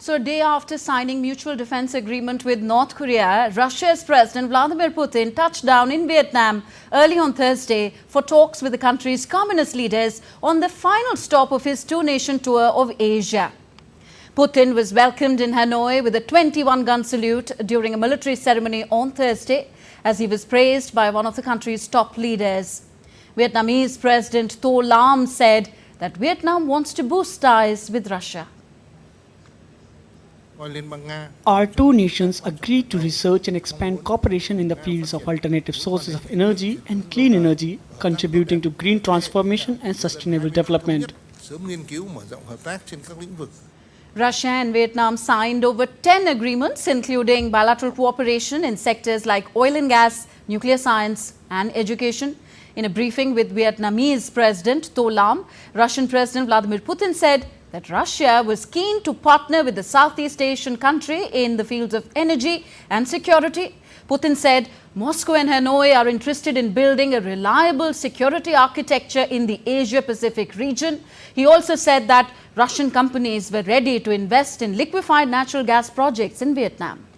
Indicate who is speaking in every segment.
Speaker 1: So a day after signing mutual defense agreement with North Korea, Russia's President Vladimir Putin touched down in Vietnam early on Thursday for talks with the country's communist leaders on the final stop of his two-nation tour of Asia. Putin was welcomed in Hanoi with a 21-gun salute during a military ceremony on Thursday, as he was praised by one of the country's top leaders. Vietnamese President To Lam said that Vietnam wants to boost ties with Russia.
Speaker 2: Our two nations agreed to research and expand cooperation in the fields of alternative sources of energy and clean energy, contributing to green transformation and sustainable development.
Speaker 1: Russia and Vietnam signed over 10 agreements, including bilateral cooperation in sectors like oil and gas, nuclear science and education. In a briefing with Vietnamese President To Lam, Russian President Vladimir Putin said that Russia was keen to partner with the Southeast Asian country in the fields of energy and security. Putin said Moscow and Hanoi are interested in building a reliable security architecture in the Asia-Pacific region. He also said that Russian companies were ready to invest in liquefied natural gas projects in Vietnam.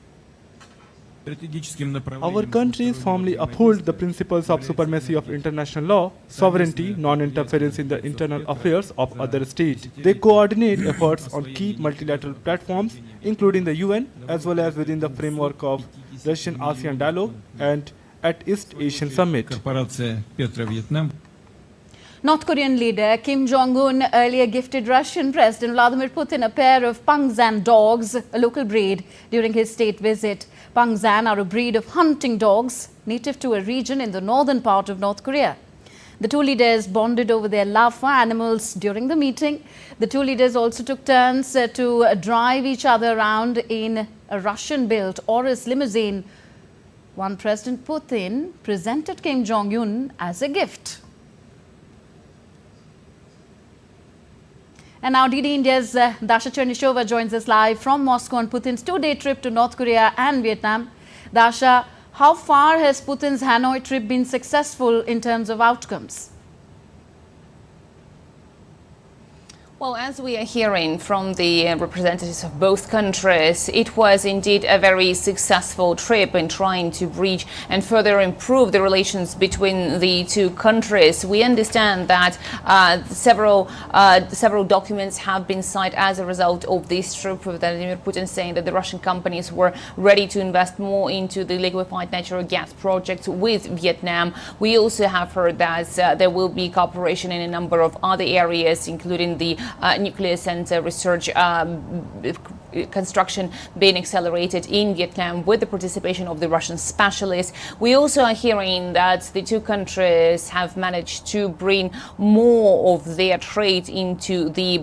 Speaker 3: Our countries firmly uphold the principles of supremacy of international law, sovereignty, non-interference in the internal affairs of other states. They coordinate efforts on key multilateral platforms, including the UN, as well as within the framework of Russian-ASEAN dialogue and at East Asian Summit.
Speaker 1: North Korean leader Kim Jong-un earlier gifted Russian President Vladimir Putin a pair of Pangzan dogs, a local breed, during his state visit. Pangzan are a breed of hunting dogs native to a region in the northern part of North Korea. The two leaders bonded over their love for animals during the meeting. The two leaders also took turns to drive each other around in a Russian-built Oris limousine, one President Putin presented Kim Jong-un as a gift. And now DD India's Dasha Chernishova joins us live from Moscow on Putin's two-day trip to North Korea and Vietnam. Dasha, how far has Putin's Hanoi trip been successful in terms of outcomes?
Speaker 4: Well, as we are hearing from the representatives of both countries, it was indeed a very successful trip in trying to bridge and further improve the relations between the two countries. We understand that several documents have been signed as a result of this trip, with Vladimir Putin saying that the Russian companies were ready to invest more into the liquefied natural gas projects with Vietnam. We also have heard that there will be cooperation in a number of other areas, including the nuclear center research construction being accelerated in Vietnam with the participation of the Russian specialists. We also are hearing that the two countries have managed to bring more of their trade into the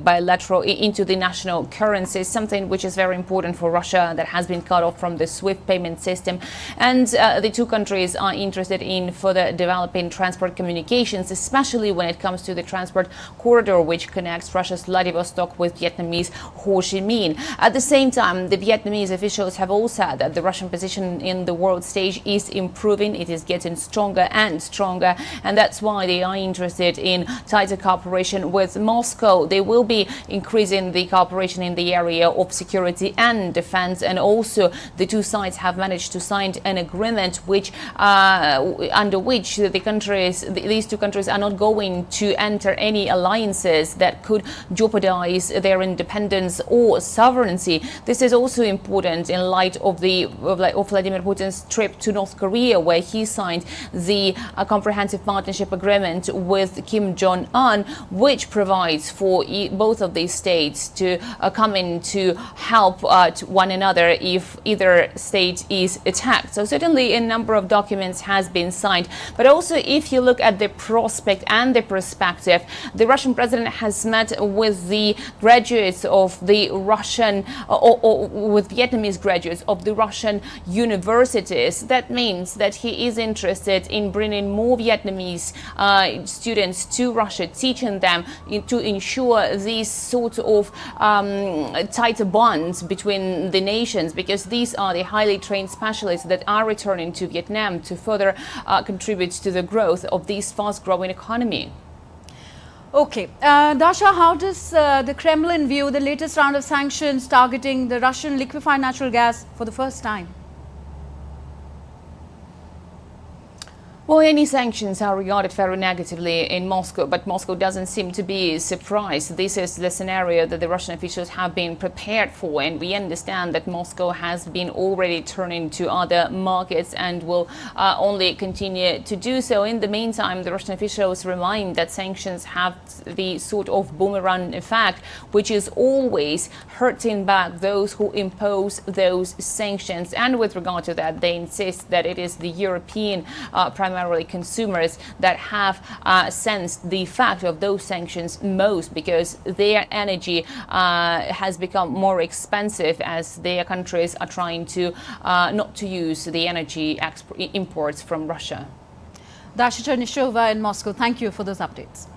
Speaker 4: national currencies, something which is very important for Russia that has been cut off from the SWIFT payment system. And the two countries are interested in further developing transport communications, especially when it comes to the transport corridor which connects Russia's Vladivostok with Vietnamese Ho Chi Minh. At the same time, the Vietnamese officials have all said that the Russian position in the world stage is improving. It is getting stronger and stronger, and that's why they are interested in tighter cooperation with Moscow. They will be increasing the cooperation in the area of security and defense, and also the two sides have managed to sign an agreement which under which these two countries are not going to enter any alliances that could jeopardize their independence or sovereignty. This is also important in light of Vladimir Putin's trip to North Korea, where he signed the comprehensive partnership agreement with Kim Jong-un, which provides for both of these states to come in to help one another if either state is attacked. So certainly a number of documents has been signed, but also if you look at the prospect and the perspective, the Russian president has met with the graduates of the Russian or with Vietnamese graduates of the Russian universities. That means that he is interested in bringing more Vietnamese students to Russia, teaching them to ensure these sort of tighter bonds between the nations, because these are the highly trained specialists that are returning to Vietnam to further contribute to the growth of this fast-growing economy.
Speaker 1: Okay. Dasha, how does the Kremlin view the latest round of sanctions targeting the Russian liquefied natural gas for the first time?
Speaker 4: Well, any sanctions are regarded very negatively in Moscow, but Moscow doesn't seem to be surprised. This is the scenario that the Russian officials have been prepared for, and we understand that Moscow has been already turning to other markets and will only continue to do so. In the meantime, the Russian officials remind that sanctions have the sort of boomerang effect, which is always hurting back those who impose those sanctions. And with regard to that, they insist that it is the European primarily consumers that have sensed the effect of those sanctions most, because their energy has become more expensive as their countries are trying to not to use the energy imports from Russia.
Speaker 1: Dasha Chernishova in Moscow, thank you for those updates.